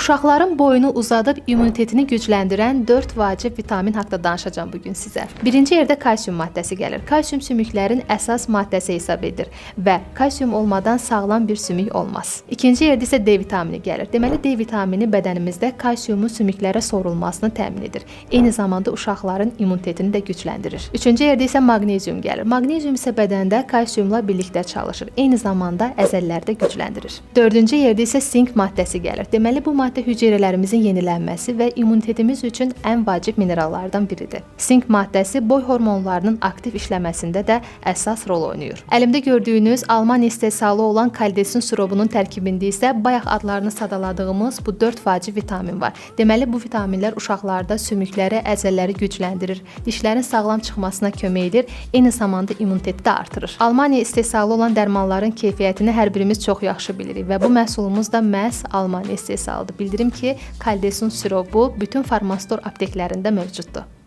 Uşaqların boyunu uzadıb immunitetini gücləndirən 4 vacib vitamin haqqında danışacağım bugün sizə. Birinci yerdə kalsium maddəsi gəlir. Kalsium sümüklərin əsas maddəsi hesab edilir və kalsium olmadan sağlam bir sümük olmaz. İkinci yerdə isə D vitamini gəlir. Deməli D vitamini bədənimizdə kalsiumun sümüklərə sorulmasını təmin edir. Eyni zamanda uşaqların immunitetini də gücləndirir. Üçüncü yerdə isə maqnezium gəlir. Maqnezium isə bədəndə kalsiumla birlikdə çalışır. Eyni zamanda əzələləri də gücləndirir. Dördüncü yerdə isə sink maddəsi gəlir. Deməli bu maddə hüceyrələrimizin yenilənməsi və immunitetimiz üçün ən vacib minerallardan biridir. Sink maddəsi boy hormonlarının aktiv işləməsində də əsas rol oynayır. Əlimdə gördüyünüz Alman istehsalı olan kaldesin sirobunun tərkibində isə bayaq adlarını sadaladığımız bu 4 vacib vitamin var. Deməli bu vitaminlər uşaqlarda sümükləri, əzələləri gücləndirir, dişlərin sağlam çıxmasına kömək edir, eyni zamanda immuniteti də artırır. Almaniya istehsalı olan dərmanların keyfiyyətini hər birimiz çox yaxşı bilirik və bu məhsulumuz da məhz Almaniya istehsalıdır. Bildirim ki, kaldesin sirobu bütün farmastor apteklərində mövcuddur.